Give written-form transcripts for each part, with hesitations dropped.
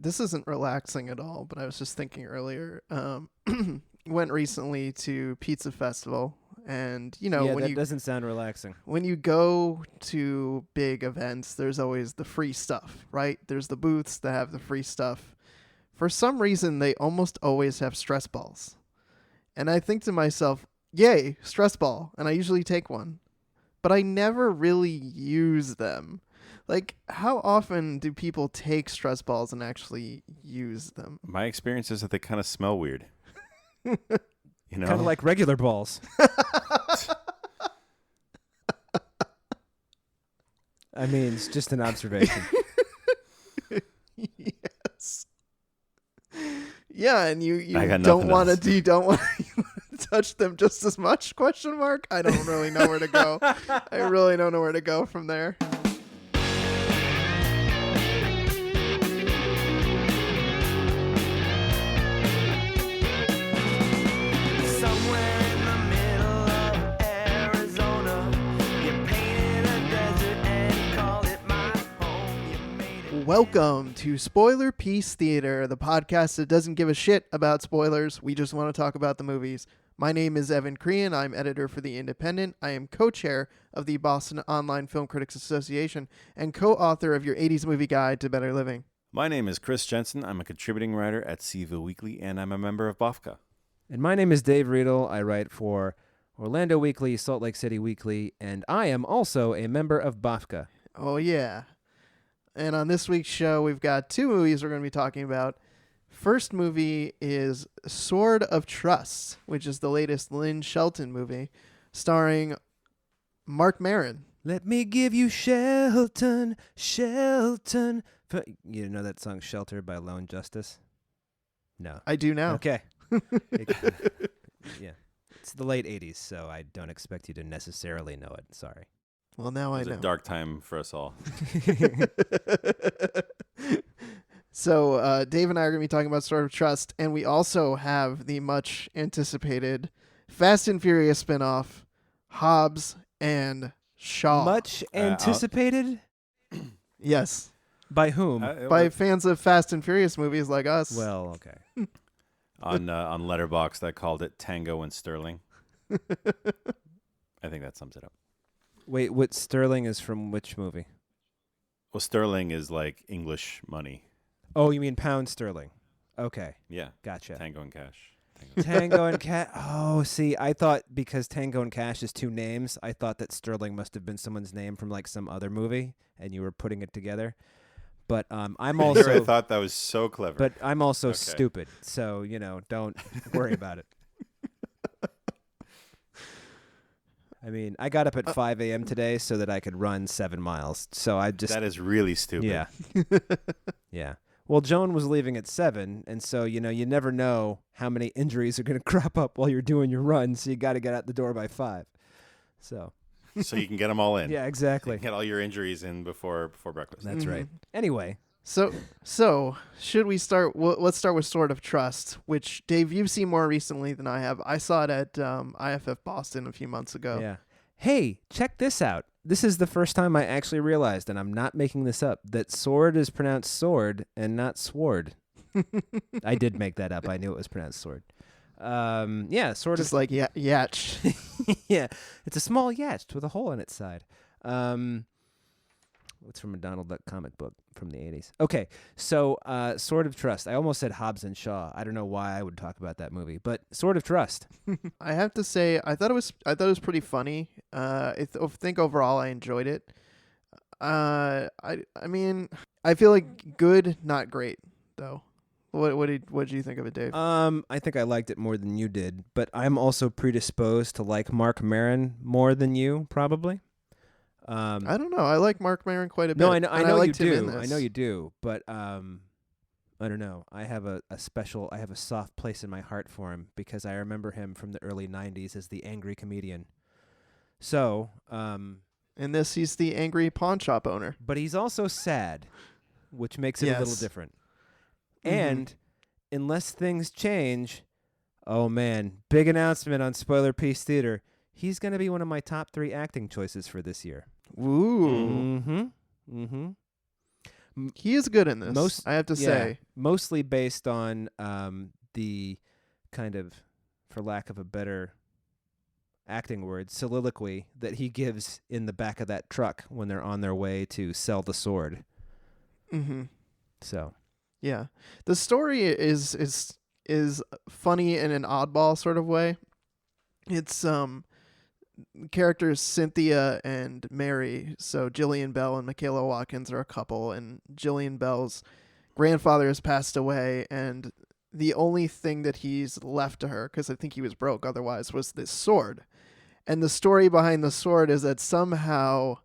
this isn't relaxing at all, but I was just thinking earlier. Went recently to Pizza Festival, and that doesn't sound relaxing. When you go to big events, there's always the free stuff, right? There's the booths that have the free stuff. For some reason, they almost always have stress balls, and I think to myself, "Yay, stress ball!" And I usually take one, but I never really use them. Like, how often do people take stress balls and actually use them? My experience is that they kind of smell weird. Kind of like regular balls. I mean, it's just an observation. Yes. Yeah, and you don't want to touch them just as much? Question mark. I don't really know where to go. I really don't know where to go from there. Welcome to Spoiler Piece Theater, the podcast that doesn't give a shit about spoilers. We just want to talk about the movies. My name is Evan Crean. I'm editor for The Independent. I am co-chair of the Boston Online Film Critics Association and co-author of your 80s Movie Guide to Better Living. My name is Chris Jensen. I'm a contributing writer at Seville Weekly, and I'm a member of BOFCA. And my name is Dave Riedel. I write for Orlando Weekly, Salt Lake City Weekly, and I am also a member of BOFCA. Oh, yeah. And on this week's show, we've got two movies we're going to be talking about. First movie is Sword of Trust, which is the latest Lynn Shelton movie, starring Marc Maron. Let me give you Shelton, Shelton. You know that song Shelter by Lone Justice? No. I do now. Okay. Yeah. It's the late 80s, so I don't expect you to necessarily know it. Sorry. Well, now I know. It was a dark time for us all. So Dave and I are going to be talking about Sword of Trust, and we also have the much anticipated Fast and Furious spinoff, Hobbs and Shaw. Much anticipated? Yes. By whom? By fans of Fast and Furious movies like us. Well, okay. On Letterboxd, I called it Tango and Sterling. I think that sums it up. Wait, what Sterling is from which movie? Well, sterling is like English money. Oh, you mean pound sterling. Okay. Yeah. Gotcha. Tango and Cash. Tango and Cash. Oh, see, I thought because Tango and Cash is two names, I thought that Sterling must have been someone's name from like some other movie, and you were putting it together. But I'm also. I thought that was so clever. But I'm also stupid, so don't worry about it. I mean, I got up at 5 a.m. today so that I could run 7 miles. So I just... That is really stupid. Yeah. Yeah. Well, Joan was leaving at 7, and so, you never know how many injuries are going to crop up while you're doing your run, so you got to get out the door by 5. So you can get them all in. Yeah, exactly. You can get all your injuries in before breakfast. That's right. Anyway. So should we start? Let's start with Sword of Trust, which, Dave, you've seen more recently than I have. I saw it at IFF Boston a few months ago. Yeah. Hey, check this out. This is the first time I actually realized, and I'm not making this up, that sword is pronounced sword and not sword. I did make that up. I knew it was pronounced sword. Yeah, sword. Just like yatch. Yeah, it's a small yatch with a hole in its side. It's from a Donald Duck comic book from the 80s. Okay, so Sword of Trust. I almost said Hobbs and Shaw. I don't know why I would talk about that movie, but Sword of Trust. I have to say, I thought it was pretty funny. I think overall I enjoyed it. I mean, I feel like good, not great though. What did you think of it, Dave? I think I liked it more than you did, but I'm also predisposed to like Marc Maron more than you probably. I don't know. I like Marc Maron quite a bit. No, I know you do. I know you do, but I don't know. I have a soft place in my heart for him because I remember him from the early 90s as the angry comedian. So, in this, he's the angry pawn shop owner. But he's also sad, which makes it a little different. Mm-hmm. And unless things change, oh man, big announcement on Spoiler Piece Theater. He's going to be one of my top 3 acting choices for this year. Ooh. Mm-hmm. Mm-hmm. He is good in this. I have to say. Mostly based on the kind of, for lack of a better acting word, soliloquy that he gives in the back of that truck when they're on their way to sell the sword. Mm-hmm. So, yeah, the story is funny in an oddball sort of way. It's characters Cynthia and Mary. So Jillian Bell and Michaela Watkins are a couple, and Jillian Bell's grandfather has passed away, and the only thing that he's left to her, because I think he was broke otherwise, was this sword. And the story behind the sword is that somehow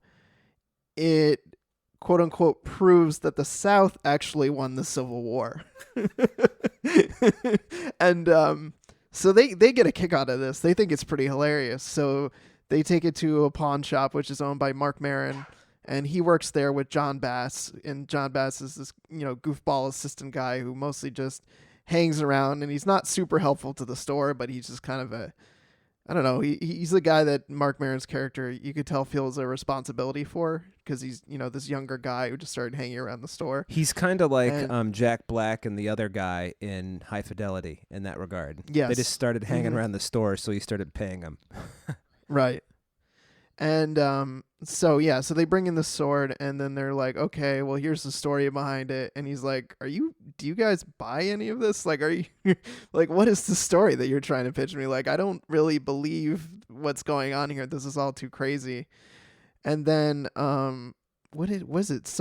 it, quote unquote, proves that the South actually won the Civil War. And so they get a kick out of this. They think it's pretty hilarious. So they take it to a pawn shop, which is owned by Marc Maron, and he works there with John Bass. And John Bass is this, goofball assistant guy who mostly just hangs around, and he's not super helpful to the store, but he's just kind of I don't know. He's the guy that Marc Maron's character, you could tell, feels a responsibility for, because he's, this younger guy who just started hanging around the store. He's kind of like Jack Black and the other guy in High Fidelity in that regard. Yes. They just started hanging around the store, so he started paying them. Right. And so they bring in the sword, and then they're like, okay, well, here's the story behind it. And he's like, do you guys buy any of this? Like, are you like, what is the story that you're trying to pitch me? Like, I don't really believe what's going on here. This is all too crazy. And then was it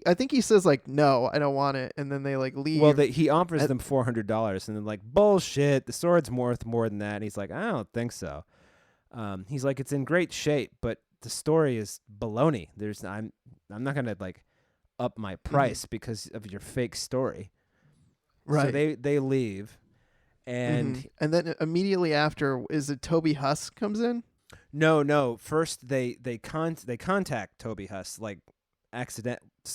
I think he says like, no, I don't want it. And then they like leave. Well, he offers them $400, and they're like, bullshit, the sword's worth more than that. And he's like, I don't think so. He's like, it's in great shape, but the story is baloney. I'm not gonna like up my price because of your fake story. Right. So they leave, and then immediately after, is it Toby Huss comes in? No. First they contact Toby Huss, like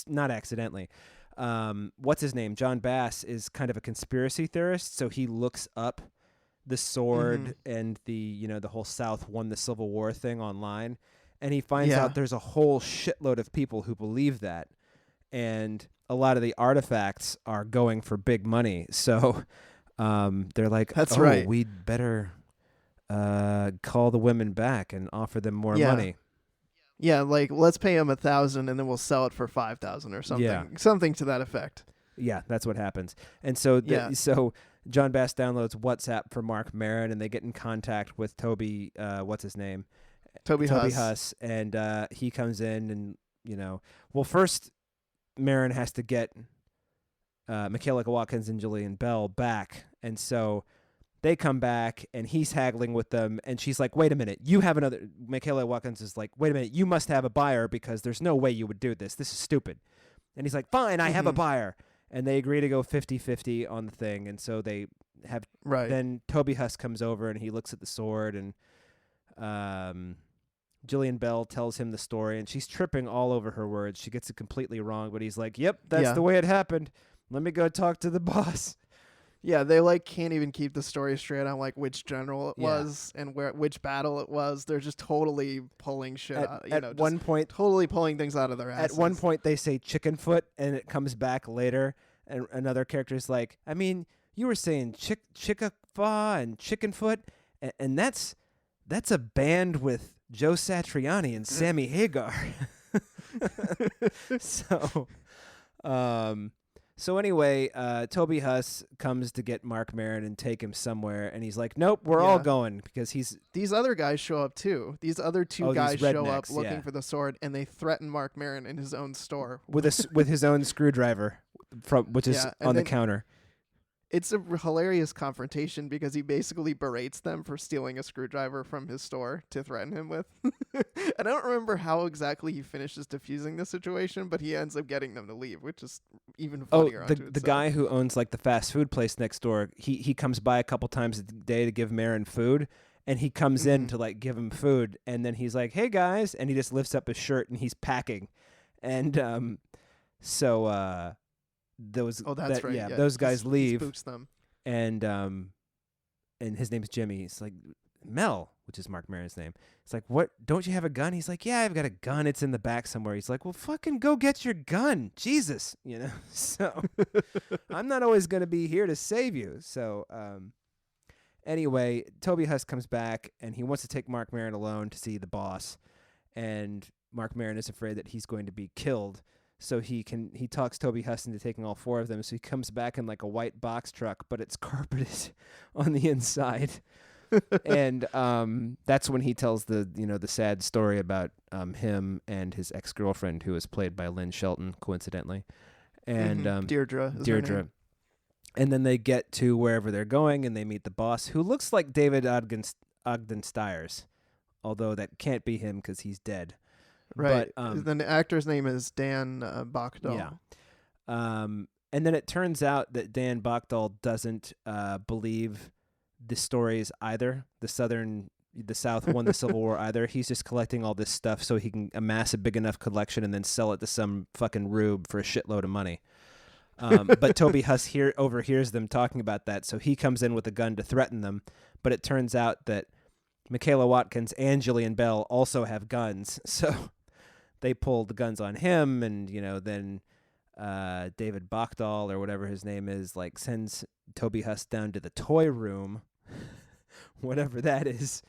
not accidentally. What's his name? John Bass is kind of a conspiracy theorist, so he looks up the sword and the whole South won the Civil War thing online, and he finds out there's a whole shitload of people who believe that, and a lot of the artifacts are going for big money. So they're like, that's right, we'd better call the women back and offer them more money. Yeah, like, let's pay them $1,000 and then we'll sell it for $5,000 or something. Yeah. Something to that effect. Yeah, that's what happens. And so so John Bass downloads WhatsApp for Marc Maron, and they get in contact with Toby, what's his name? Toby Huss. And he comes in, and, well, first Maron has to get Michaela Watkins and Jillian Bell back. And so they come back, and he's haggling with them, and she's like, wait a minute, Michaela Watkins is like, wait a minute, you must have a buyer, because there's no way you would do this. This is stupid. And he's like, fine, I have a buyer. And they agree to go 50-50 on the thing. And so they have, then Toby Huss comes over, and he looks at the sword, and Jillian Bell tells him the story, and she's tripping all over her words. She gets it completely wrong, but he's like, yep, that's the way it happened. Let me go talk to the boss. Yeah, they like can't even keep the story straight on like which general it was and which battle it was. They're just totally pulling shit out. At one point, totally pulling things out of their asses. At one point, they say chicken foot, and it comes back later, and another character is like, I mean, you were saying chickafa and chicken foot, and that's a band with Joe Satriani and Sammy Hagar. So anyway, Toby Huss comes to get Marc Maron and take him somewhere, and he's like, nope, we're all going, because these other guys show up too. These other two guys show up looking for the sword, and they threaten Marc Maron in his own store with his own screwdriver, which is on the counter. It's a hilarious confrontation because he basically berates them for stealing a screwdriver from his store to threaten him with. And I don't remember how exactly he finishes diffusing the situation, but he ends up getting them to leave, which is even funnier. The guy who owns like the fast food place next door, he comes by a couple times a day to give Maron food, and he comes in to like give him food, and then he's like, hey guys, and he just lifts up his shirt and he's packing. And those guys leave, spooks them. And his name's Jimmy. He's like, Mel, which is Marc Maron's name. It's like, what? Don't you have a gun? He's like, yeah, I've got a gun. It's in the back somewhere. He's like, well, fucking go get your gun. Jesus. So I'm not always going to be here to save you. So anyway, Toby Huss comes back and he wants to take Marc Maron alone to see the boss. And Marc Maron is afraid that he's going to be killed. So he talks Toby Huss into taking all 4 of them. So he comes back in like a white box truck, but it's carpeted on the inside. And that's when he tells the sad story about him and his ex-girlfriend, who was played by Lynn Shelton, coincidentally, and Deirdre. And then they get to wherever they're going, and they meet the boss, who looks like David Ogden Stiers, although that can't be him because he's dead. Right. But, the actor's name is Dan Bachdahl. Yeah. And then it turns out that Dan Bachdahl doesn't believe the stories either. The South won the Civil War either. He's just collecting all this stuff so he can amass a big enough collection and then sell it to some fucking rube for a shitload of money. But Toby Huss overhears them talking about that, so he comes in with a gun to threaten them. But it turns out that Michaela Watkins and Jillian Bell also have guns, so they pull the guns on him, and then David Bachdahl, or whatever his name is, like sends Toby Huss down to the toy room, whatever that is.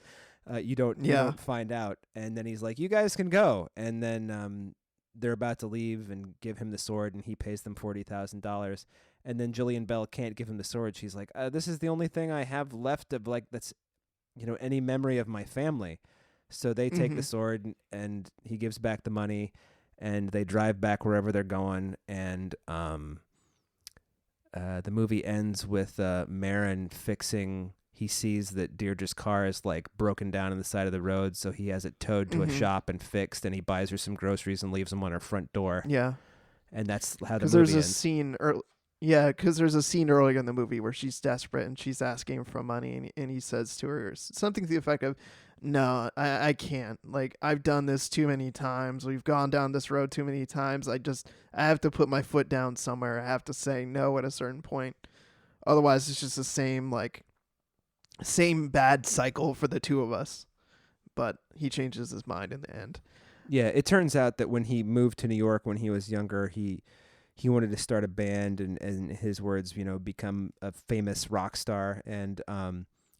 You don't find out, and then he's like, "You guys can go," and then they're about to leave and give him the sword, and he pays them $40,000, and then Jillian Bell can't give him the sword. She's like, "This is the only thing I have left of that's any memory of my family." So they take the sword, and he gives back the money, and they drive back wherever they're going, and the movie ends with Maron fixing. He sees that Deirdre's car is like broken down on the side of the road, so he has it towed to a shop and fixed, and he buys her some groceries and leaves them on her front door. Yeah. And that's how the movie ends. Because there's a scene earlier in the movie where she's desperate and she's asking for money, and he says to her something to the effect of, "No, I can't. Like, I've done this too many times. We've gone down this road too many times. I have to put my foot down somewhere. I have to say no at a certain point. Otherwise, it's just the same bad cycle for the two of us." But he changes his mind in the end. Yeah, it turns out that when he moved to New York when he was younger, he wanted to start a band and in his words, become a famous rock star. And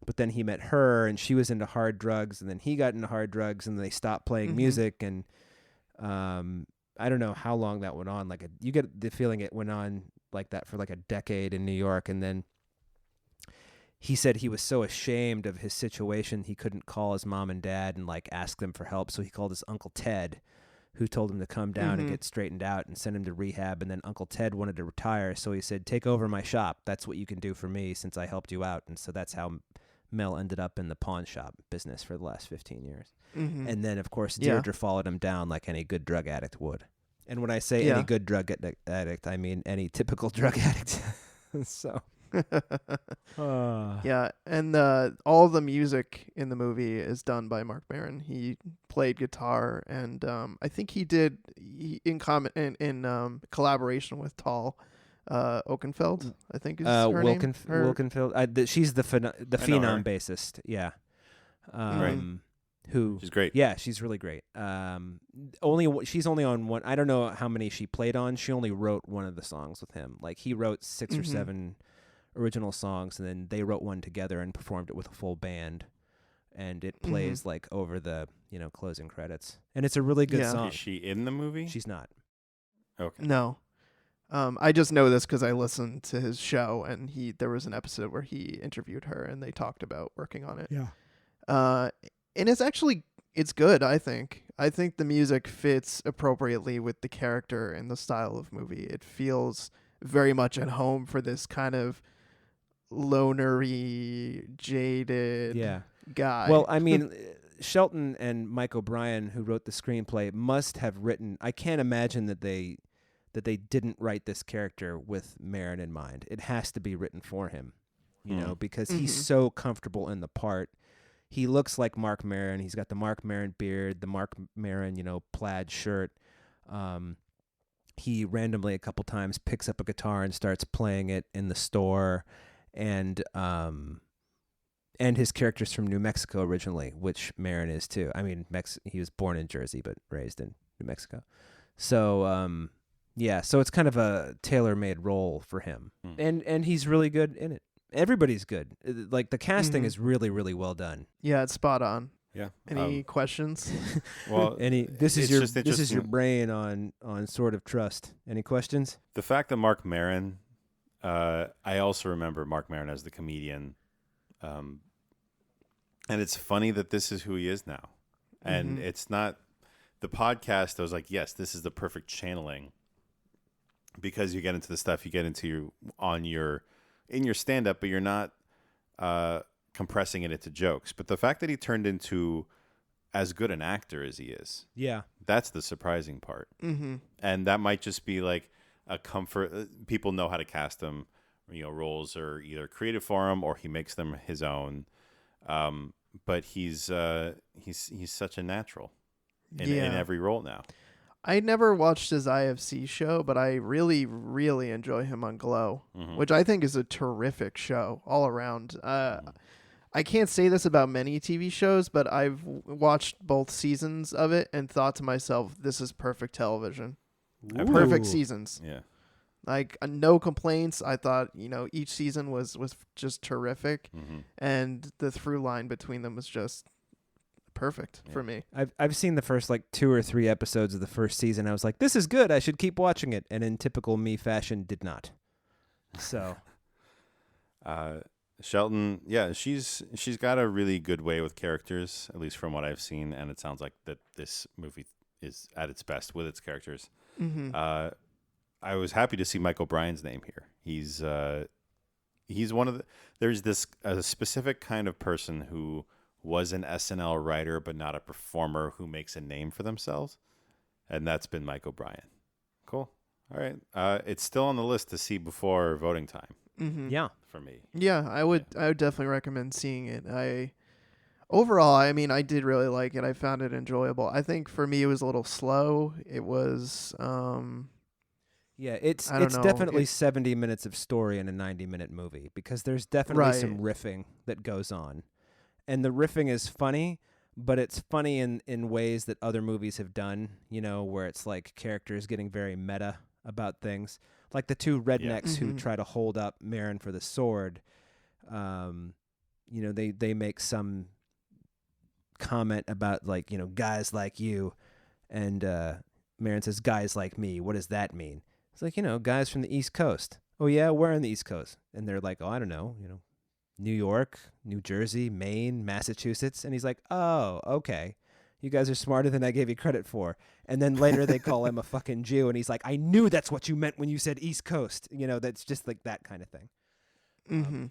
but then he met her, and she was into hard drugs, and then he got into hard drugs, and they stopped playing music. And I don't know how long that went on. Like you get the feeling it went on like that for like a decade in New York, and then he said he was so ashamed of his situation he couldn't call his mom and dad and like ask them for help. So he called his Uncle Ted, who told him to come down and get straightened out and send him to rehab. And then Uncle Ted wanted to retire, so he said, "Take over my shop. That's what you can do for me since I helped you out." And so that's how Mel ended up in the pawn shop business for the last 15 years. And then, of course, Deirdre followed him down like any good drug addict would. And when I say any good drug addict, I mean any typical drug addict. So... Yeah, and all the music in the movie is done by Marc Maron. He played guitar, and I think he did in collaboration with Tal Oakenfeld. I think is her name. Wilkenfeld. She's the Phenom bassist. Yeah. Right. Who? She's great. Yeah, she's really great. She's only on one. I don't know how many she played on. She only wrote one of the songs with him. Like he wrote 6 or 7 original songs, and then they wrote one together and performed it with a full band, and it plays like over the closing credits, and it's a really good song. Is she in the movie? She's not. Okay. No. I just know this because I listened to his show, and there was an episode where he interviewed her, and they talked about working on it. Yeah. And it's good, I think. I think the music fits appropriately with the character and the style of movie. It feels very much at home for this kind of lonery, jaded guy. Well, I mean, Shelton and Mike O'Brien, who wrote the screenplay, must have written. I can't imagine that they didn't write this character with Maron in mind. It has to be written for him, because he's so comfortable in the part. He looks like Marc Maron. He's got the Marc Maron beard, the Marc Maron, plaid shirt. He randomly a couple times picks up a guitar and starts playing it in the store. And and his character's from New Mexico originally, which Maron is too. I mean, he was born in Jersey but raised in New Mexico. So yeah, so it's kind of a tailor-made role for him, and he's really good in it. Everybody's good. Like the casting is really, really well done. Yeah, it's spot on. Yeah. Any questions? Well, this is your brain on Sword of Trust. Any questions? The fact that Marc Maron, I also remember Marc Maron as the comedian, and it's funny that this is who he is now, and it's not the podcast. I was like, yes, this is the perfect channeling, because you get into the stuff you get into in your stand-up, but you're not compressing it into jokes. But the fact that he turned into as good an actor as he is, that's the surprising part. And that might just be like a comfort. People know how to cast him. Roles are either created for him or he makes them his own. But he's such a natural in every role now. I never watched his IFC show, but I really, really enjoy him on Glow, which I think is a terrific show all around. I can't say this about many TV shows, but I've watched both seasons of it and thought to myself, this is perfect television. Perfect seasons. Yeah. Like, no complaints. I thought, each season was just terrific. And the through line between them was just perfect for me. I've seen the first 2 or 3 episodes of the first season. I was like, this is good. I should keep watching it. And in typical me fashion, did not. So. Shelton, yeah, she's got a really good way with characters, at least from what I've seen. And it sounds like that this movie is at its best with its characters. I was happy to see Mike O'Brien's name here. He's one of the. There's a specific kind of person who was an SNL writer but not a performer who makes a name for themselves, and that's been Mike O'Brien. Cool. All right. It's still on the list to see before voting time. Yeah. For me. Yeah, I would definitely recommend seeing it. Overall, I mean, I did really like it. I found it enjoyable. I think for me it was a little slow. It was yeah, it's definitely 70 minutes of story in a 90-minute movie, because there's definitely some riffing that goes on. And the riffing is funny, but it's funny in ways that other movies have done, where it's like characters getting very meta about things. Like the two rednecks who try to hold up Maron for the sword. They make some comment about guys like you, and Maron says, guys like me. What does that mean? It's like, guys from the East Coast. Oh yeah, we're on the East Coast. And they're like, oh, I don't know, New York, New Jersey, Maine, Massachusetts. And he's like, oh, okay. You guys are smarter than I gave you credit for. And then later they call him a fucking Jew, and he's like, I knew that's what you meant when you said East Coast. That's just like that kind of thing.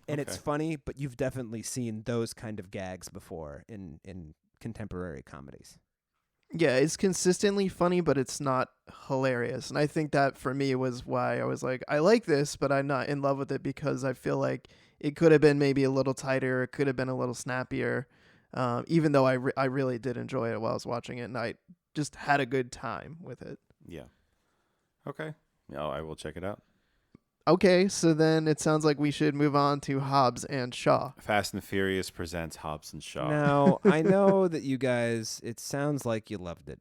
And it's funny, but you've definitely seen those kind of gags before in contemporary comedies. Yeah, it's consistently funny, but it's not hilarious. And I think that for me was why I was like, I like this, but I'm not in love with it, because I feel like it could have been maybe a little tighter. It could have been a little snappier. Even though I really did enjoy it while I was watching it, and I just had a good time with it. Yeah. Okay. Yeah, I will check it out. Okay, so then it sounds like we should move on to Hobbs and Shaw. Fast and Furious presents Hobbs and Shaw. Now, I know that you guys, it sounds like you loved it.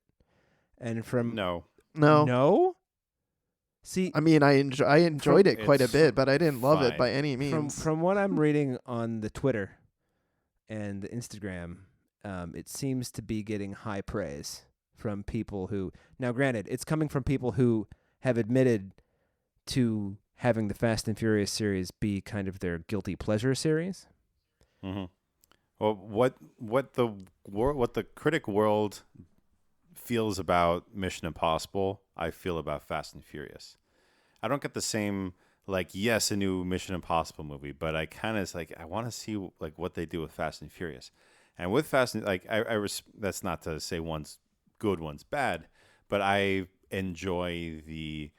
And from... No? See, I mean, I enjoyed it quite a bit, but I didn't love it by any means. From what I'm reading on the Twitter and the Instagram, it seems to be getting high praise from people who... Now, granted, it's coming from people who have admitted to having the Fast and Furious series be kind of their guilty pleasure series. Well, what the critic world feels about Mission Impossible, I feel about Fast and Furious. I don't get the same, yes, a new Mission Impossible movie, but I kind of I want to see what they do with Fast and Furious. And with Fast and that's not to say one's good, one's bad, but I enjoy the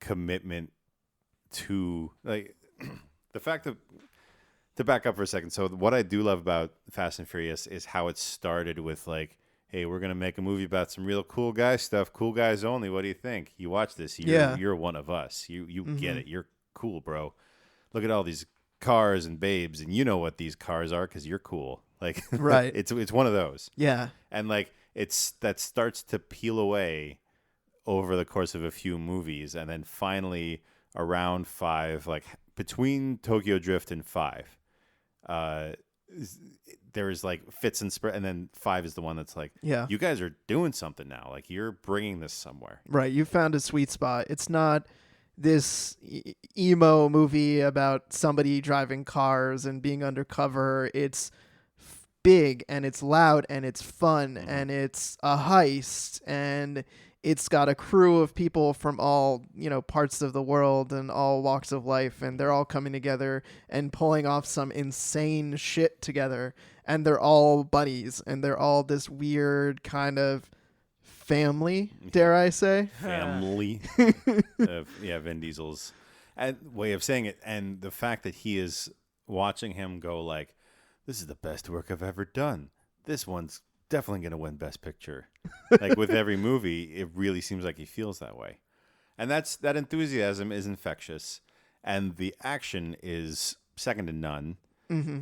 commitment to the fact that, to back up for a second. So what I do love about Fast and Furious is how it started with hey, we're going to make a movie about some real cool guy stuff, cool guys only. What do you think? You watch this, you're one of us. You get it. You're cool, bro. Look at all these cars and babes, and you know what these cars are because you're cool. Like, Right. it's one of those. Yeah. And like that starts to peel away over the course of a few movies, and then finally around 5, like between Tokyo Drift and 5, there is like fits and spread, and then 5 is the one that's like, Yeah. you guys are doing something now. Like, you're bringing this somewhere. Right. You found a sweet spot. It's not this emo movie about somebody driving cars and being undercover. It's big and it's loud and it's fun and it's a heist and it's got a crew of people from all, parts of the world and all walks of life, and they're all coming together and pulling off some insane shit together, and they're all buddies and they're all this weird kind of family, dare I say? Family. Vin Diesel's way of saying it, and the fact that he is watching him go like, this is the best work I've ever done. This one's definitely going to win Best Picture. Like, with every movie, it really seems like he feels that way. And that enthusiasm is infectious, and the action is second to none. Mm-hmm.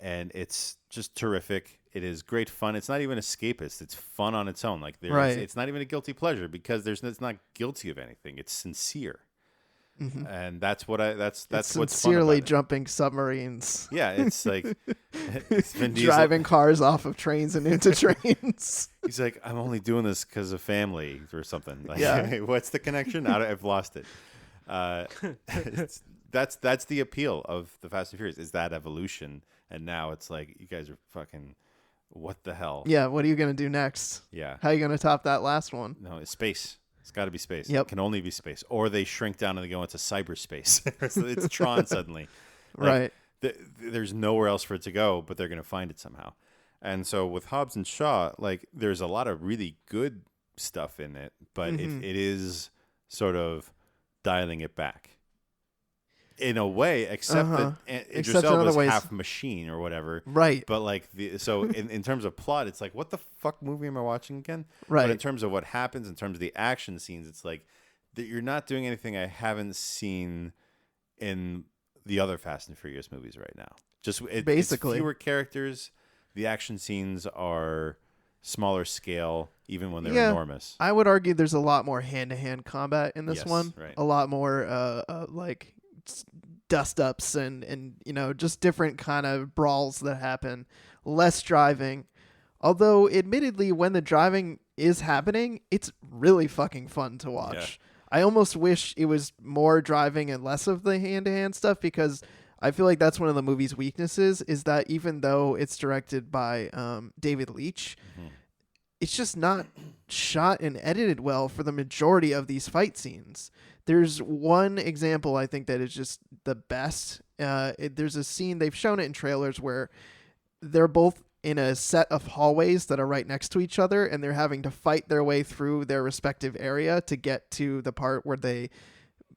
And it's just terrific. It is great fun. It's not even escapist. It's fun on its own. Like, Right. It's not even a guilty pleasure because it's not guilty of anything. It's sincere. Mm-hmm. And that's what's fun sincerely about it. jumping submarines. Yeah, it's like it's Vin Diesel. Driving cars off of trains and into trains. He's like, I'm only doing this because of family or something. Like, Yeah. What's the connection? I've lost it. That's the appeal of the Fast and Furious, is that evolution. And now it's like, you guys are fucking, what the hell? Yeah, what are you going to do next? Yeah. How are you going to top that last one? No, it's space. It's got to be space. Yep. It can only be space. Or they shrink down and they go into cyberspace. It's Tron suddenly. Right. There's nowhere else for it to go, but they're going to find it somehow. And so with Hobbs and Shaw, like, there's a lot of really good stuff in it, but it is sort of dialing it back in a way, except that Idris Except in Elba other is ways. half machine or whatever. Right. But like, so in terms of plot, it's like, what the fuck movie am I watching again? Right. But in terms of what happens, in terms of the action scenes, it's like that you're not doing anything I haven't seen in the other Fast and Furious movies right now. Just Basically. it's fewer characters. The action scenes are smaller scale, even when they're enormous. I would argue there's a lot more hand-to-hand combat in this Yes, one. right. A lot more like dust-ups and just different kind of brawls that happen. Less driving. Although, admittedly, when the driving is happening, it's really fucking fun to watch. I almost wish it was more driving and less of the hand-to-hand stuff, because I feel like that's one of the movie's weaknesses, is that even though it's directed by David Leitch, it's just not shot and edited well for the majority of these fight scenes. There's one example I think that is just the best. There's a scene, they've shown it in trailers, where they're both in a set of hallways that are right next to each other, and they're having to fight their way through their respective area to get to the part where they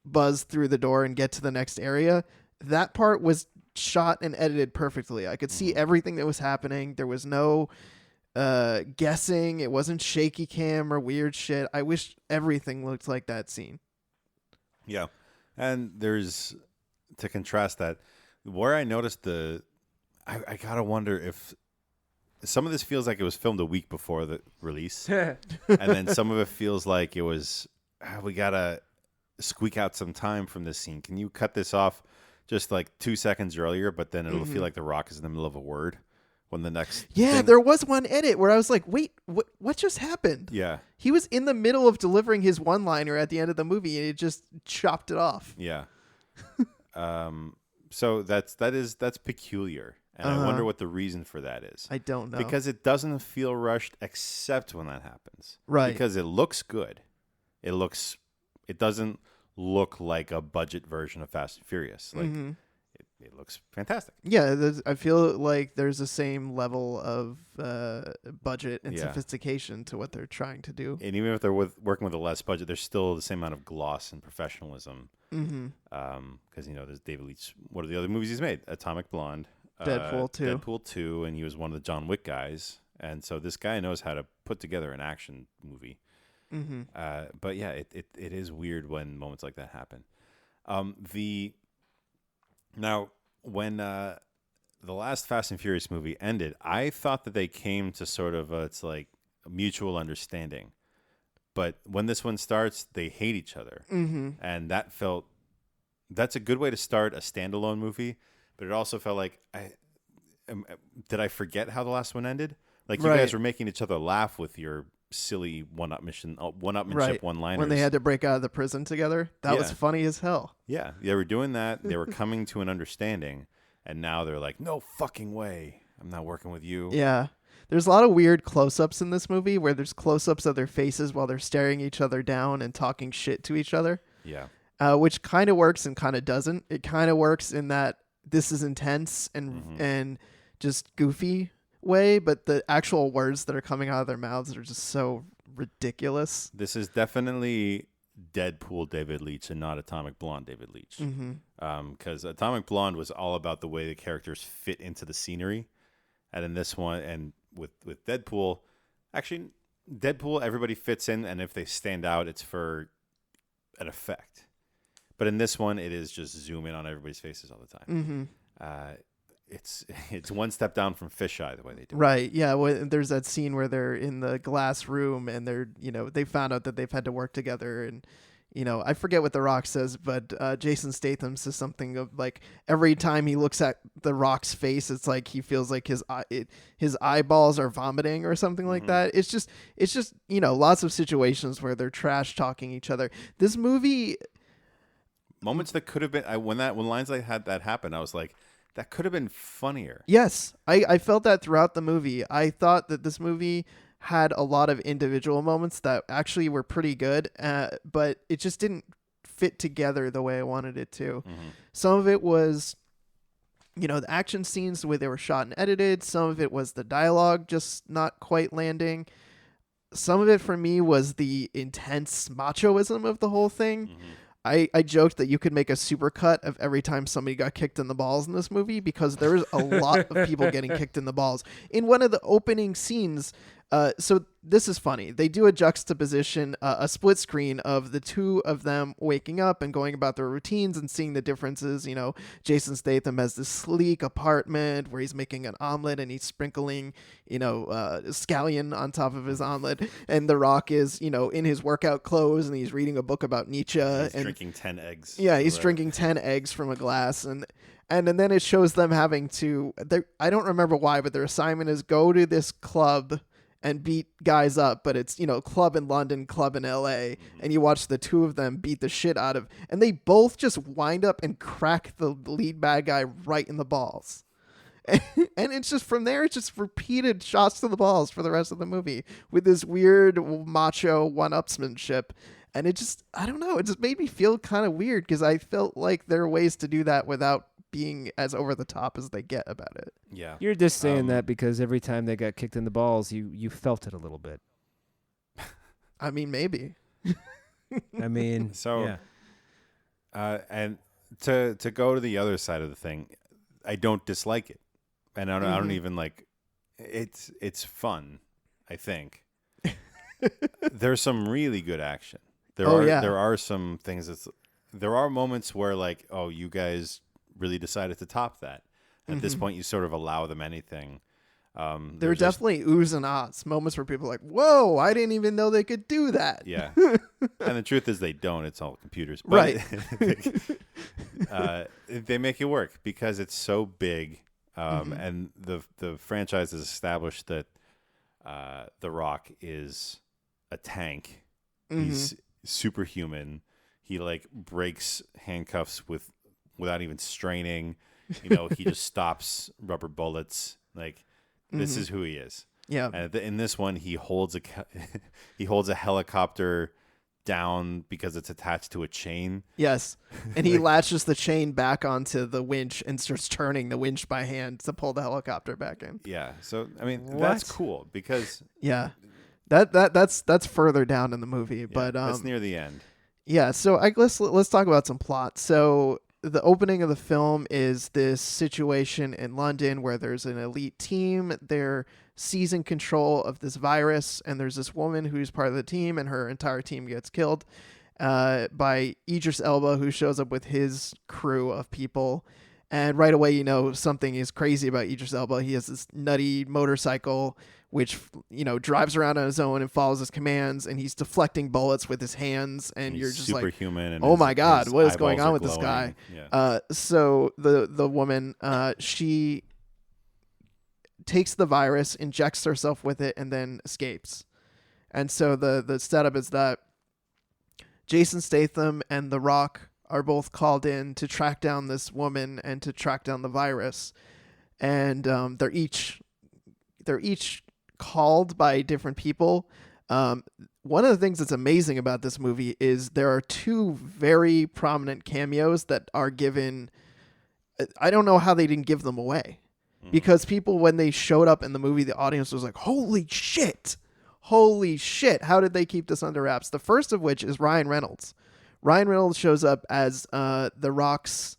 buzz through the door and get to the next area. That part was shot and edited perfectly. I could see everything that was happening. There was no guessing. It wasn't shaky cam or weird shit. I wish everything looked like that scene. Yeah. And there's, to contrast that, where I noticed I gotta wonder if some of this feels like it was filmed a week before the release. And then some of it feels like it was, we gotta squeak out some time from this scene. Can you cut this off just like 2 seconds earlier, but then it'll feel like The Rock is in the middle of a word when the next thing... There was one edit where I was like, wait, what just happened? Yeah. He was in the middle of delivering his one-liner at the end of the movie, and it just chopped it off. Yeah. So that's peculiar. And I wonder what the reason for that is. I don't know. Because it doesn't feel rushed except when that happens. Right. Because it looks good. It doesn't look like a budget version of Fast and Furious. Like, it looks fantastic. Yeah, I feel like there's the same level of budget and sophistication to what they're trying to do. And even if they're working with a less budget, there's still the same amount of gloss and professionalism. Because, there's David Leitch. What are the other movies he's made? Atomic Blonde. Deadpool 2, and he was one of the John Wick guys. And so this guy knows how to put together an action movie. But yeah, it is weird when moments like that happen. Now, when the last Fast and Furious movie ended, I thought that they came to sort of it's like a mutual understanding. But when this one starts, they hate each other. Mm-hmm. And that's a good way to start a standalone movie. But it also felt like, did I forget how the last one ended? Like you guys were making each other laugh with your silly one-upmanship one-liners. When they had to break out of the prison together. That was funny as hell. Yeah, they were doing that. They were coming to an understanding. And now they're like, no fucking way. I'm not working with you. Yeah. There's a lot of weird close-ups in this movie where there's close-ups of their faces while they're staring each other down and talking shit to each other. Yeah. Which kind of works and kind of doesn't. It kind of works in that this is intense and just goofy way, but the actual words that are coming out of their mouths are just so ridiculous. This is definitely Deadpool David Leitch and not Atomic Blonde David Leitch. Because Atomic Blonde was all about the way the characters fit into the scenery. And in this one, and with Deadpool, actually, Deadpool, everybody fits in, and if they stand out, it's for an effect. But in this one, it is just zoom in on everybody's faces all the time. It's one step down from Fisheye the way they do it. Right. Yeah. Well, there's that scene where they're in the glass room and they found out that they've had to work together. And, I forget what The Rock says, but Jason Statham says something of like every time he looks at The Rock's face, it's like he feels like his eyeballs are vomiting or something like that. It's just lots of situations where they're trash talking each other. This movie. Moments that could have been when lines like had that happen, I was like, that could have been funnier. Yes, I felt that throughout the movie. I thought that this movie had a lot of individual moments that actually were pretty good, but it just didn't fit together the way I wanted it to. Some of it was, the action scenes, the way they were shot and edited. Some of it was the dialogue just not quite landing. Some of it for me was the intense machoism of the whole thing. I joked that you could make a supercut of every time somebody got kicked in the balls in this movie because there's a lot of people getting kicked in the balls. In one of the opening scenes, so this is funny. They do a juxtaposition, a split screen of the two of them waking up and going about their routines and seeing the differences. Jason Statham has this sleek apartment where he's making an omelet and he's sprinkling, scallion on top of his omelet. And The Rock is, in his workout clothes and he's reading a book about Nietzsche. He's drinking 10 eggs. Yeah, he's drinking 10 eggs from a glass. And then it shows them having to, I don't remember why, but their assignment is go to this club and beat guys up, but it's, club in London, club in LA, and you watch the two of them beat the shit out of, and they both just wind up and crack the lead bad guy right in the balls. And it's just from there, it's just repeated shots to the balls for the rest of the movie with this weird macho one-upsmanship. And it just, I don't know, it just made me feel kind of weird because I felt like there are ways to do that without being as over the top as they get about it. Yeah. You're just saying that because every time they got kicked in the balls, you felt it a little bit. I mean, maybe. So, yeah. And to go to the other side of the thing, I don't dislike it. And I don't even like it's fun, I think. There's some really good action. There are some things there are moments where like, oh, you guys really decided to top that. At this point, you sort of allow them anything. There are definitely oohs and ahs, moments where people are like, whoa, I didn't even know they could do that. Yeah. And the truth is they don't. It's all computers. But Right. They make it work because it's so big. And the franchise has established that The Rock is a tank. He's superhuman. He like breaks handcuffs without even straining. He just stops rubber bullets. Like this is who he is. Yeah. And in this one, he holds a helicopter down because it's attached to a chain. Yes. And he latches the chain back onto the winch and starts turning the winch by hand to pull the helicopter back in. Yeah. So I mean, that's cool because that's further down in the movie, but that's near the end. Yeah, so I guess let's talk about some plot. So the opening of the film is this situation in London where there's an elite team. They're seizing control of this virus, and there's this woman who's part of the team, and her entire team gets killed by Idris Elba, who shows up with his crew of people. And right away, you know, something is crazy about Idris Elba. He has this nutty motorcycle, which, you know, drives around on his own and follows his commands, and he's deflecting bullets with his hands. And you're just like, superhuman. And oh my God, what is going on with glowing. this guy? Yeah. So the woman, she takes the virus, injects herself with it, and then escapes. And so the setup is that Jason Statham and The Rock are both called in to track down this woman and to track down the virus. And they're each called by different people. One of the things that's amazing about this movie is there are two very prominent cameos that are given. I don't know how they didn't give them away, because people, when they showed up in the movie, the audience was like, holy shit, how did they keep this under wraps? The first of which is Ryan Reynolds. Ryan Reynolds shows up as The Rock's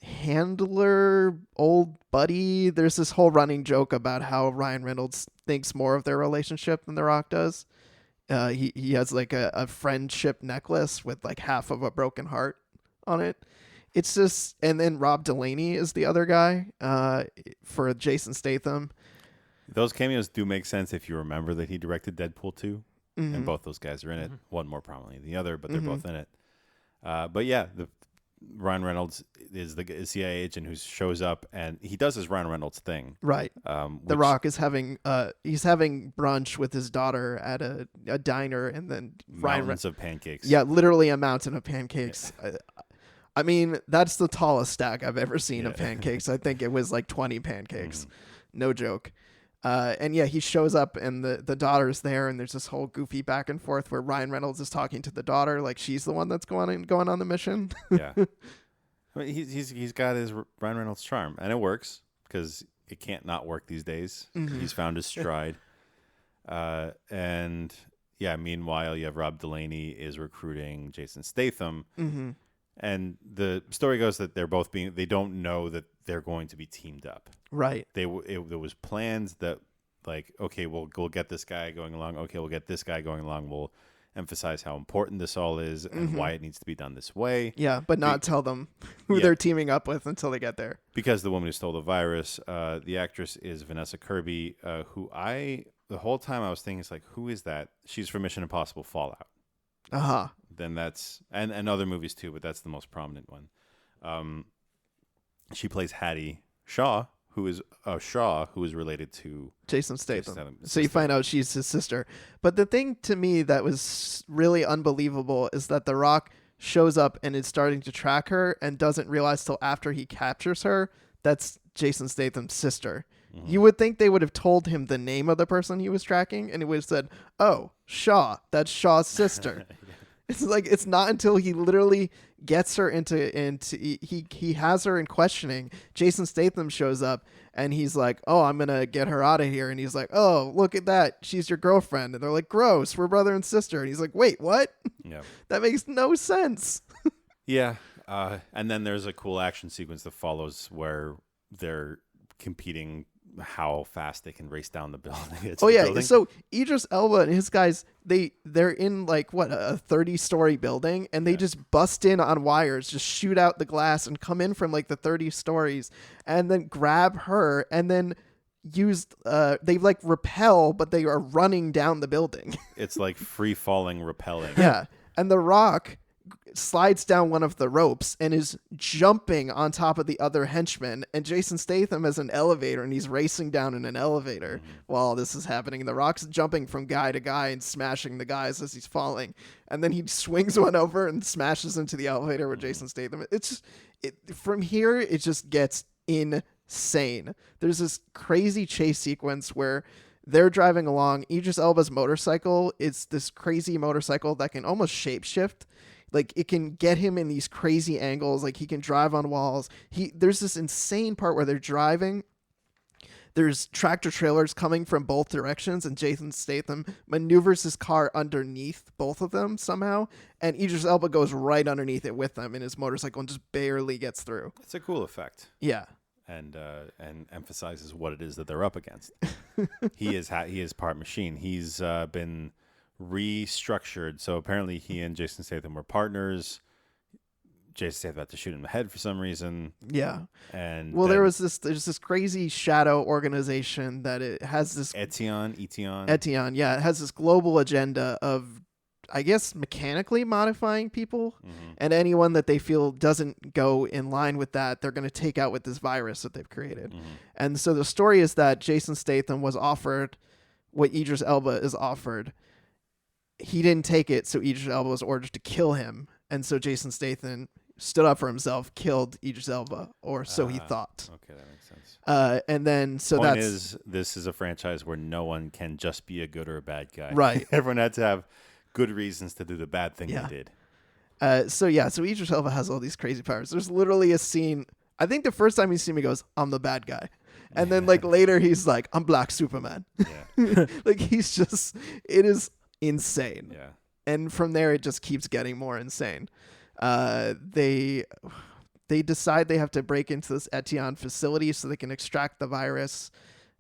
handler, old buddy. There's this whole running joke about how Ryan Reynolds thinks more of their relationship than The Rock does. He has like a friendship necklace with like half of a broken heart on it. It's just, and then Rob Delaney is the other guy for Jason Statham. Those cameos do make sense if you remember that he directed Deadpool 2. And both those guys are in it. One more prominently than the other, but they're both in it. But yeah, Ryan Reynolds is the CIA agent who shows up, and he does his Ryan Reynolds thing. Right. The Rock is having he's having brunch with his daughter at a diner, and then mountains of pancakes. Yeah, literally a mountain of pancakes. Yeah. I mean, that's the tallest stack I've ever seen of pancakes. I think it was like 20 pancakes. No joke. And yeah, he shows up and the daughter's there, and there's this whole goofy back and forth where Ryan Reynolds is talking to the daughter like she's the one that's going on the mission. Yeah, I mean, he's got his Ryan Reynolds charm, and it works because it can't not work these days. He's found his stride. And yeah, meanwhile, you have Rob Delaney is recruiting Jason Statham. And the story goes that they don't know that they're going to be teamed up. Right. There was plans that, like, okay, we'll get this guy going along. Okay, we'll get this guy going along. We'll emphasize how important this all is and why it needs to be done this way. Yeah, but not tell them who they're teaming up with until they get there. Because the woman who stole the virus, the actress is Vanessa Kirby, who the whole time I was thinking, it's like, who is that? She's from Mission Impossible Fallout. Then that's and other movies too, but that's the most prominent one. She plays Hattie Shaw, who is related to Jason Statham. So you find out she's his sister. But the thing to me that was really unbelievable is that The Rock shows up and is starting to track her and doesn't realize till after he captures her that's Jason Statham's sister. You would think they would have told him the name of the person he was tracking, and it would have said, "Oh, Shaw, that's Shaw's sister." It's like, it's not until he literally gets her into he has her in questioning. Jason Statham shows up and he's like, "Oh, I'm gonna get her out of here," and he's like, "Oh, look at that, she's your girlfriend," and they're like, "Gross, we're brother and sister," and he's like, "Wait, what?" Yeah, that makes no sense. Yeah, and then there's a cool action sequence that follows where they're competing how fast they can race down the building. Building. So Idris Elba and his guys, they're in like a 30-story building, and they just bust in on wires, just shoot out the glass and come in from like the 30 stories, and then grab her, and then they like rappel, but they are running down the building. It's like free falling rappelling. Yeah, and The Rock slides down one of the ropes and is jumping on top of the other henchman, and Jason Statham has an elevator and he's racing down in an elevator while this is happening. The Rock's jumping from guy to guy and smashing the guys as he's falling, and then he swings one over and smashes into the elevator with Jason Statham. From here it just gets insane. There's this crazy chase sequence where they're driving along. Idris Elba's motorcycle is this crazy motorcycle that can almost shapeshift. Like, it can get him in these crazy angles. Like, he can drive on walls. There's this insane part where they're driving. There's tractor trailers coming from both directions, and Jason Statham maneuvers his car underneath both of them somehow, and Idris Elba goes right underneath it with them in his motorcycle and just barely gets through. It's a cool effect. Yeah. And emphasizes what it is that they're up against. He is part machine. He's been restructured. So apparently he and Jason Statham were partners. Jason Statham had to shoot him in the head for some reason. Yeah. And well, there's this crazy shadow organization that it has this Etion. Yeah, it has this global agenda of, I guess, mechanically modifying people, and anyone that they feel doesn't go in line with that, they're going to take out with this virus that they've created. And so the story is that Jason Statham was offered what Idris Elba is offered. He didn't take it, so Idris Elba was ordered to kill him, and so Jason Statham stood up for himself, killed Idris Elba, or so he thought. Okay, that makes sense. And then, so Point that's... is, this is a franchise where no one can just be a good or a bad guy. Right. Everyone had to have good reasons to do the bad thing they did. So Idris Elba has all these crazy powers. There's literally a scene, I think the first time you see him, he goes, "I'm the bad guy." And then, like, later he's like, "I'm Black Superman." Yeah. Like, he's just... It is insane. Yeah. And from there, it just keeps getting more insane. They decide they have to break into this Etion facility so they can extract the virus.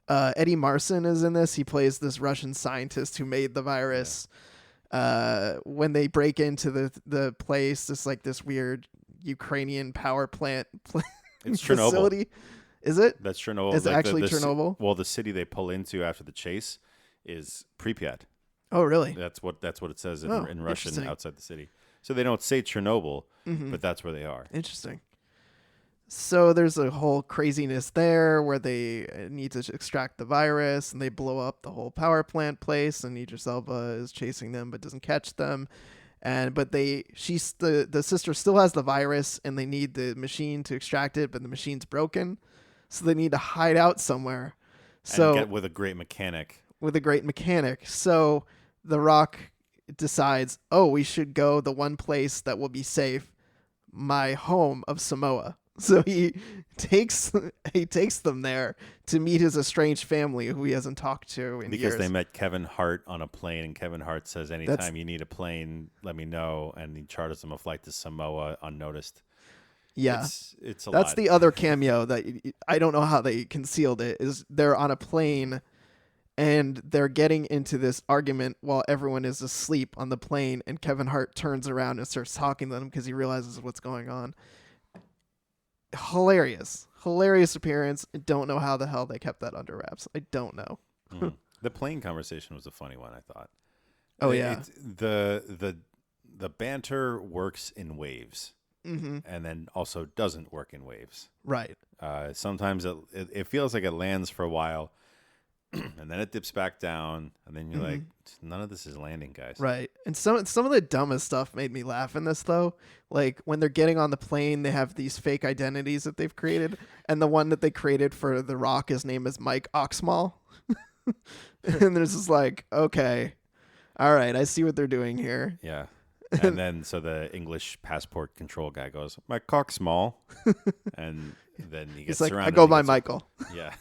Eddie Marsan is in this. He plays this Russian scientist who made the virus. When they break into the place, it's like this weird Ukrainian power plant It's facility. Chernobyl. Is it? That's Chernobyl. Is it actually Chernobyl? Well, the city they pull into after the chase is Pripyat. Oh, really? That's what it says in Russian interesting. outside the city. So they don't say Chernobyl, but that's where they are. Interesting. So there's a whole craziness there where they need to extract the virus, and they blow up the whole power plant place, and Idris Elba is chasing them but doesn't catch them. But the sister still has the virus, and they need the machine to extract it, but the machine's broken, so they need to hide out somewhere. So And get with a great mechanic. So The Rock decides, we should go the one place that will be safe, my home of Samoa. So he takes them there to meet his estranged family who he hasn't talked to in years. Because they met Kevin Hart on a plane, and Kevin Hart says, anytime you need a plane, let me know. And he charters them a flight to Samoa unnoticed. Yeah. It's a lot. That's the other cameo that I don't know how they concealed it, is they're on a plane and they're getting into this argument while everyone is asleep on the plane, and Kevin Hart turns around and starts talking to them because he realizes what's going on. Hilarious appearance. I don't know how the hell they kept that under wraps. I don't know. The plane conversation was a funny one, I thought. Oh, yeah. The banter works in waves, and then also doesn't work in waves. Right. Sometimes it feels like it lands for a while, and then it dips back down, and then you're like, none of this is landing, guys. Right. And some of the dumbest stuff made me laugh in this, though. Like, when they're getting on the plane, they have these fake identities that they've created, and the one that they created for The Rock, his name is Mike Oxmall. And there's just like, okay, all right, I see what they're doing here. Yeah. And then so the English passport control guy goes, "My cock's small," and then he gets He's like, surrounded. "I go by Michael." Yeah.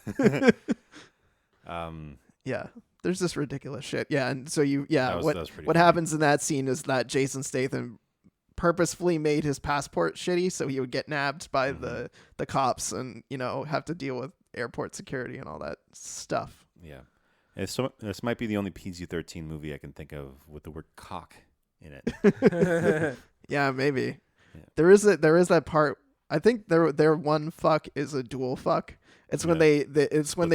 Yeah. There's this ridiculous shit. Yeah, and so that was pretty what funny. happens in that scene is that Jason Statham purposefully made his passport shitty so he would get nabbed by the cops and, have to deal with airport security and all that stuff. Yeah. This might be the only PG-13 movie I can think of with the word cock in it. Yeah, maybe. Yeah. There is that part. I think their one fuck is a dual fuck. It's when they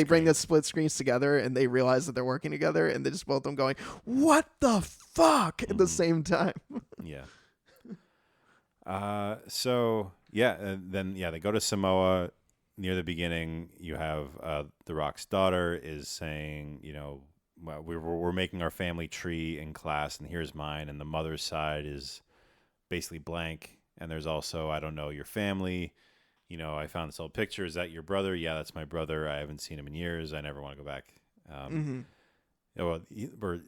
bring the split screens together and they realize that they're working together, and they just both of them going, "What the fuck?" at the same time. Yeah. Then they go to Samoa. Near the beginning, you have The Rock's daughter is saying, well, we're making our family tree in class, and here's mine, and the mother's side is basically blank, and there's also, I don't know your family. I found this old picture. Is that your brother? Yeah, that's my brother. I haven't seen him in years. I never want to go back. Or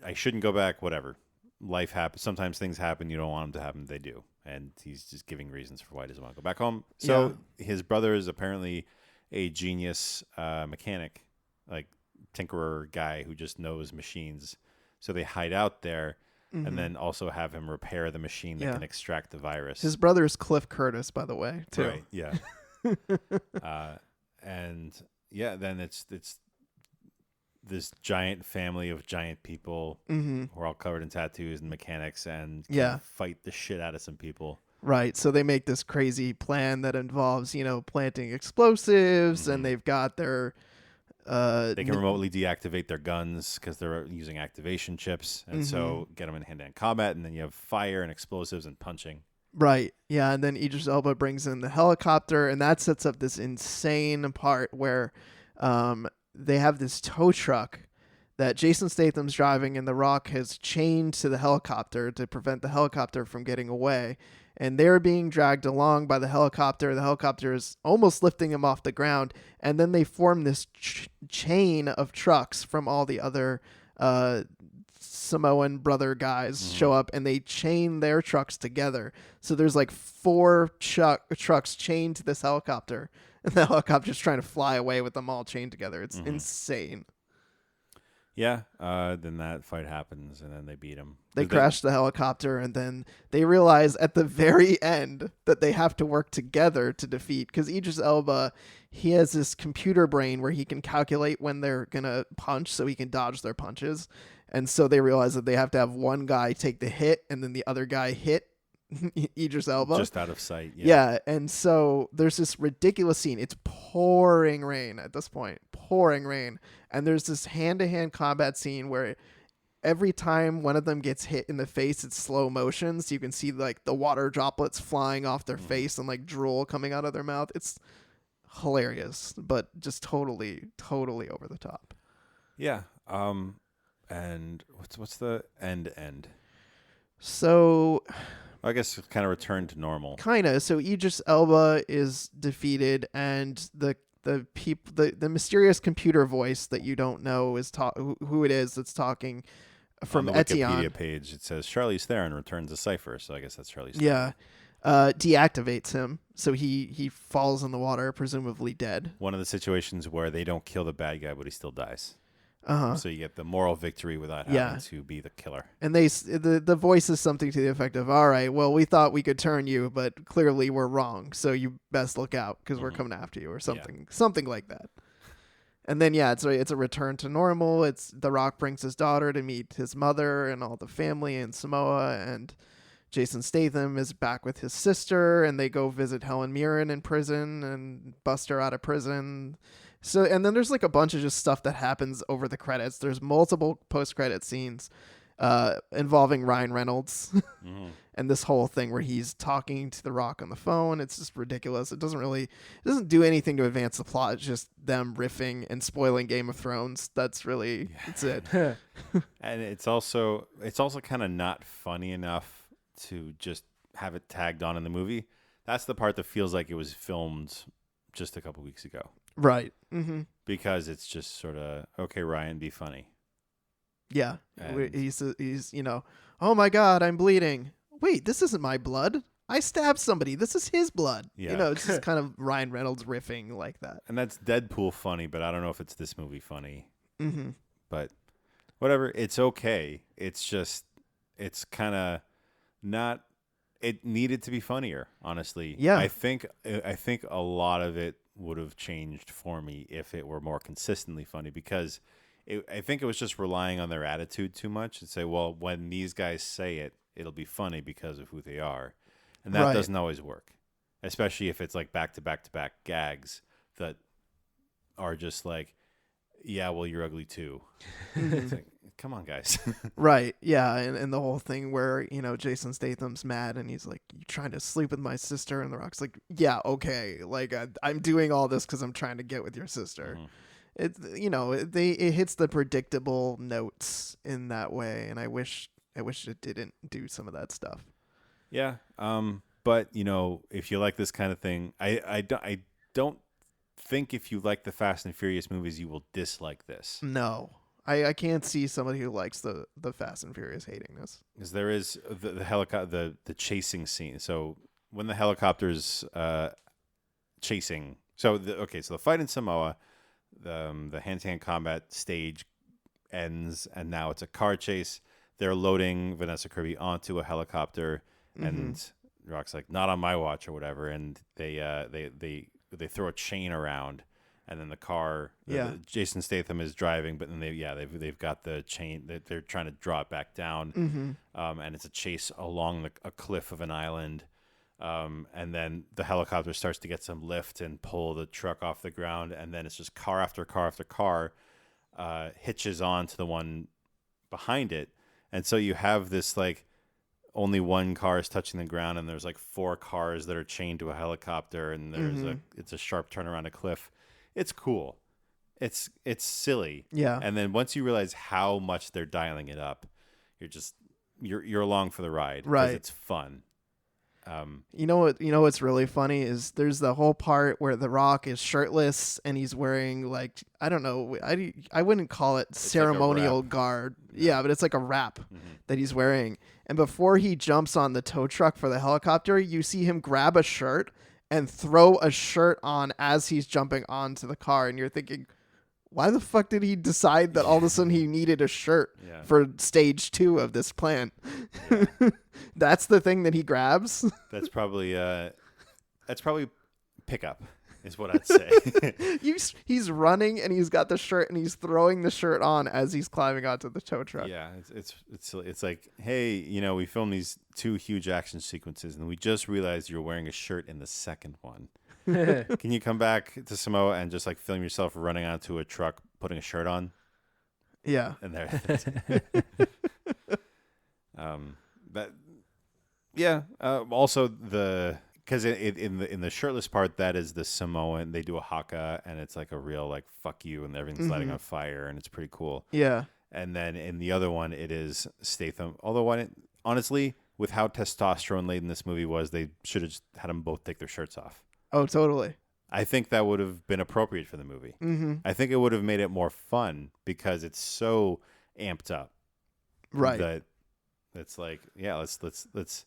I shouldn't go back. Whatever. Life happens. Sometimes things happen. You don't want them to happen. They do. And he's just giving reasons for why he doesn't want to go back home. So his brother is apparently a genius mechanic, like tinkerer guy who just knows machines. So they hide out there and then also have him repair the machine that can extract the virus. His brother is Cliff Curtis, by the way, too. Right, yeah. Then it's this giant family of giant people who are all covered in tattoos and mechanics and fight the shit out of some people. Right. So they make this crazy plan that involves, planting explosives, and they've got their They can remotely deactivate their guns because they're using activation chips, and so get them in hand-to-hand combat, and then you have fire and explosives and punching. Right. Yeah, and then Idris Elba brings in the helicopter, and that sets up this insane part where they have this tow truck that Jason Statham's driving, and The Rock has chained to the helicopter to prevent the helicopter from getting away. And they're being dragged along by the helicopter. The helicopter is almost lifting them off the ground. And then they form this chain of trucks from all the other Samoan brother guys show up, and they chain their trucks together. So there's like 4 trucks chained to this helicopter. And the helicopter's trying to fly away with them all chained together. It's insane. Yeah, then that fight happens, and then they beat him. They crash the helicopter, and then they realize at the very end that they have to work together to defeat. Because Idris Elba, he has this computer brain where he can calculate when they're going to punch so he can dodge their punches. And so they realize that they have to have one guy take the hit, and then the other guy hit Idris Elba. Just out of sight. Yeah, and so there's this ridiculous scene. It's pouring rain at this point. Pouring rain. And there's this hand-to-hand combat scene where every time one of them gets hit in the face, it's slow motion. So you can see like the water droplets flying off their face and like drool coming out of their mouth. It's hilarious, but just totally over the top. Yeah. And what's the end? So I guess kind of return to normal. Kind of. So Idris Elba is defeated, and the mysterious computer voice that you don't know is who it is that's talking from on the Etienne. Wikipedia page. It says Charlize Theron returns a cipher, so I guess that's Charlize Theron. Yeah, deactivates him, so he falls in the water, presumably dead. One of the situations where they don't kill the bad guy, but he still dies. Uh-huh. So you get the moral victory without having to be the killer. And the voice is something to the effect of, all right, well, we thought we could turn you, but clearly we're wrong. So you best look out because we're coming after you, or something like that. And then, it's a return to normal. It's The Rock brings his daughter to meet his mother and all the family in Samoa, and Jason Statham is back with his sister, and they go visit Helen Mirren in prison and bust her out of prison. So, and then there's like a bunch of just stuff that happens over the credits. There's multiple post-credit scenes involving Ryan Reynolds and this whole thing where he's talking to The Rock on the phone. It's just ridiculous. It doesn't do anything to advance the plot. It's just them riffing and spoiling Game of Thrones. That's it. And it's also kind of not funny enough to just have it tagged on in the movie. That's the part that feels like it was filmed just a couple weeks ago. Right. Mm-hmm. Because it's just sort of, okay, Ryan, be funny. Yeah. He's oh my God, I'm bleeding. Wait, this isn't my blood. I stabbed somebody. This is his blood. Yeah. It's just kind of Ryan Reynolds riffing like that. And that's Deadpool funny, but I don't know if it's this movie funny. Mm-hmm. But whatever, it's okay. It's just, it's kind of not, it needed to be funnier, honestly. Yeah. I think a lot of it would have changed for me if it were more consistently funny, because I think it was just relying on their attitude too much and say, well, when these guys say it, it'll be funny because of who they are. And that doesn't always work, especially if it's like back-to-back-to-back gags that are just like, yeah, well, you're ugly too. It's like, come on, guys. Right. Yeah. And the whole thing where, Jason Statham's mad and he's like, you trying to sleep with my sister? And The Rock's like, yeah, okay. Like, I'm doing all this because I'm trying to get with your sister. It hits the predictable notes in that way. And I wish it didn't do some of that stuff. Yeah. But, if you like this kind of thing, I don't think if you like the Fast and Furious movies, you will dislike this. No. I can't see somebody who likes the Fast and Furious hating this. Because there is the helicopter, the chasing scene. So when the helicopter's chasing, so the fight in Samoa, the hand-to-hand combat stage ends, and now it's a car chase. They're loading Vanessa Kirby onto a helicopter, and Rock's like, "Not on my watch" or whatever, and they throw a chain around. And then the car, Jason Statham is driving, but then they've got the chain. They're trying to draw it back down, and it's a chase along a cliff of an island. And then the helicopter starts to get some lift and pull the truck off the ground. And then it's just car after car after car hitches on to the one behind it. And so you have this like only one car is touching the ground, and there's like 4 cars that are chained to a helicopter, and there's it's a sharp turn around a cliff. It's cool. It's silly. Yeah. And then once you realize how much they're dialing it up, you're along for the ride. Right. Because it's fun. You know what's really funny is there's the whole part where The Rock is shirtless and he's wearing like, I don't know, I wouldn't call it ceremonial like garb. Yeah, but it's like a wrap that he's wearing. And before he jumps on the tow truck for the helicopter, you see him grab a shirt and throw a shirt on as he's jumping onto the car, and you're thinking, why the fuck did he decide that all of a sudden he needed a shirt for stage 2 of this plan? Yeah. That's the thing that he grabs. That's probably pickup is what I'd say. He's running and he's got the shirt and he's throwing the shirt on as he's climbing onto the tow truck. Yeah, it's like, hey, we filmed these 2 huge action sequences and we just realized you're wearing a shirt in the second one. Can you come back to Samoa and just like film yourself running onto a truck putting a shirt on? Yeah. And there. Also because in the shirtless part, that is the Samoan. They do a haka, and it's like a real like fuck you, and everything's lighting on fire, and it's pretty cool. Yeah. And then in the other one, it is Statham. Although honestly, with how testosterone laden this movie was, they should have just had them both take their shirts off. Oh, totally. I think that would have been appropriate for the movie. Mm-hmm. I think it would have made it more fun because it's so amped up. Right. That it's like, yeah, let's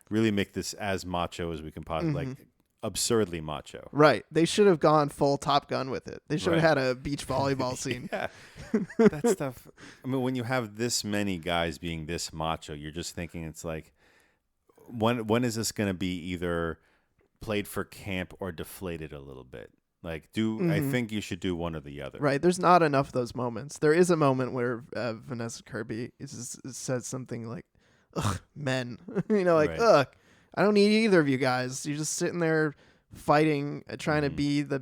really make this as macho as we can possibly, like absurdly macho. Right. They should have gone full Top Gun with it. They should have had a beach volleyball scene. Yeah. That stuff. I mean, when you have this many guys being this macho, you're just thinking it's like, when is this going to be either played for camp or deflated a little bit? Like, I think you should do one or the other. Right. There's not enough of those moments. There is a moment where Vanessa Kirby says something like, ugh, men. Right. Ugh, I don't need either of you guys. You're just sitting there fighting, trying to be the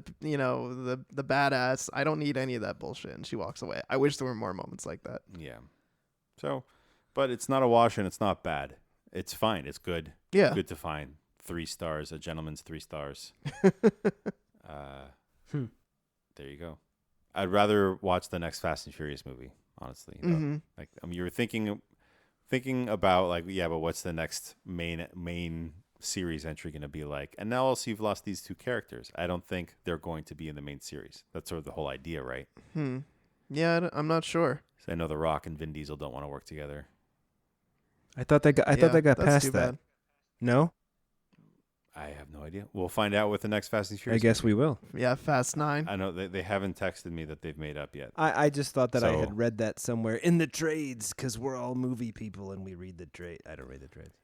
badass. I don't need any of that bullshit. And she walks away. I wish there were more moments like that. Yeah. So, but it's not a wash and it's not bad. It's fine. It's good. Yeah. Good to find. 3 stars. A gentleman's 3 stars. There you go. I'd rather watch the next Fast and Furious movie, honestly. Like, you were thinking about like, yeah, but what's the next main series entry going to be like? And now also you've lost these 2 characters. I don't think they're going to be in the main series. That's sort of the whole idea, right? Yeah, I'm not sure. So I know The Rock and Vin Diesel don't want to work together. I thought they got past that. Bad. No? I have no idea. We'll find out with the next Fast and Furious. I guess we will. Yeah, Fast 9. I know they haven't texted me that they've made up yet. I just thought that I had read that somewhere in the trades because we're all movie people and we read the trade. I don't read the trades.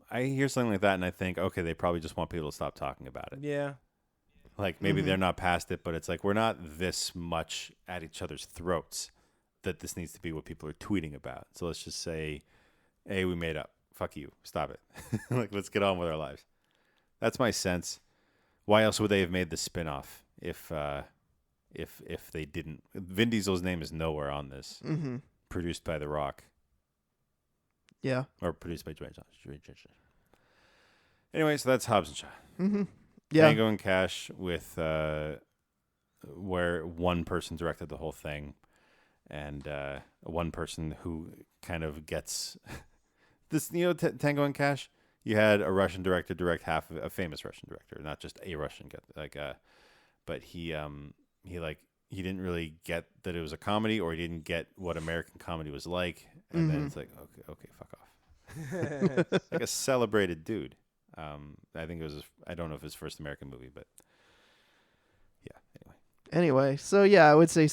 I hear something like that and I think, okay, they probably just want people to stop talking about it. Yeah. Like maybe they're not past it, but it's like we're not this much at each other's throats that this needs to be what people are tweeting about. So let's just say, hey, we made up. Fuck you. Stop it. Like, let's get on with our lives. That's my sense. Why else would they have made the spinoff if they didn't? Vin Diesel's name is nowhere on this. Produced by The Rock. Yeah. Or produced by Dwayne Johnson. Anyway, so that's Hobbs and Shaw. Yeah. Tango and Cash with where one person directed the whole thing, and one person who kind of gets this. Tango and Cash. You had a Russian director direct half of a famous Russian director, not just a Russian but he didn't really get that it was a comedy, or he didn't get what American comedy was like, and then it's like, okay, fuck off. Like a celebrated dude. I think it was. I don't know if his first American movie, but yeah. Anyway, so yeah, I would say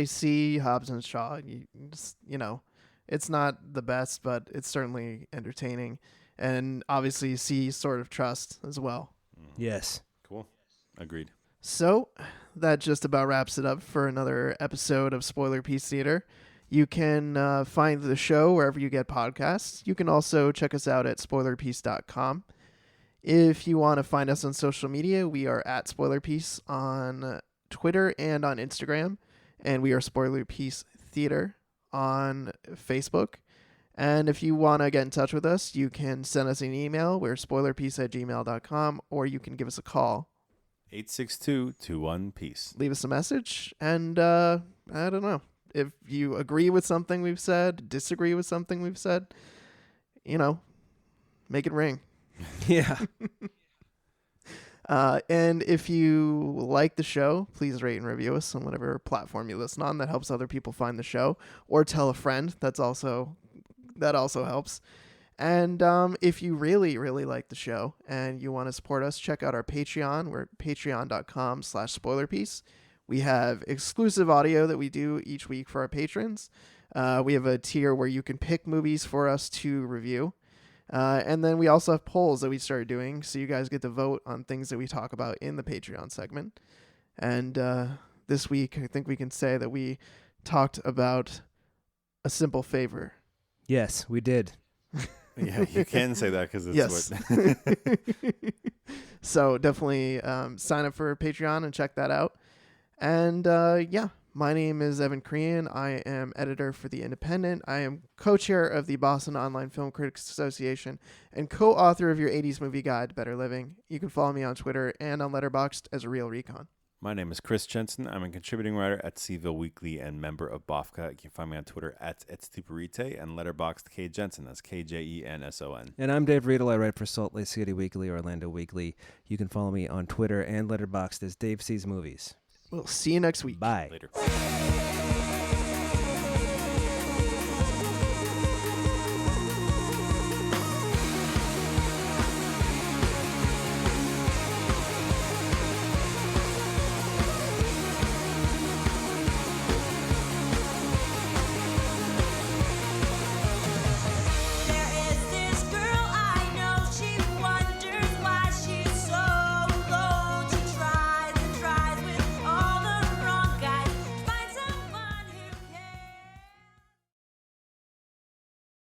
see Hobbs and Shaw. It's not the best, but it's certainly entertaining. And obviously see Sword of Trust as well. Yes. Cool. Agreed. So that just about wraps it up for another episode of Spoiler Piece Theater. You can find the show wherever you get podcasts. You can also check us out at spoilerpiece.com. If you want to find us on social media, we are at Spoiler Piece on Twitter and on Instagram, and we are Spoiler Piece Theater on Facebook. And if you want to get in touch with us, you can send us an email. We're spoilerpiece@gmail.com, or you can give us a call. 862-21-PEACE. Leave us a message, and I don't know. If you agree with something we've said, disagree with something we've said, make it ring. Yeah. And if you like the show, please rate and review us on whatever platform you listen on. That helps other people find the show. Or tell a friend. That also helps. And if you really, really like the show and you want to support us, check out our Patreon. We're at patreon.com/spoilerpiece. We have exclusive audio that we do each week for our patrons. We have a tier where you can pick movies for us to review. And then we also have polls that we started doing, so you guys get to vote on things that we talk about in the Patreon segment. And this week, I think we can say that we talked about A Simple Favor. Yes, we did. Yeah, you can say that because it's Yes. what... So definitely sign up for Patreon and check that out. And my name is Evan Crean. I am editor for The Independent. I am co-chair of the Boston Online Film Critics Association and co-author of your 80s movie guide, Better Living. You can follow me on Twitter and on Letterboxd as Real Recon. My name is Chris Jensen. I'm a contributing writer at Seville Weekly and member of BOFCA. You can find me on Twitter at @etstuperite and Letterboxd K Jensen. That's KJENSON. And I'm Dave Riedel. I write for Salt Lake City Weekly, Orlando Weekly. You can follow me on Twitter and Letterboxd as Dave Sees Movies. We'll see you next week. Bye. Later.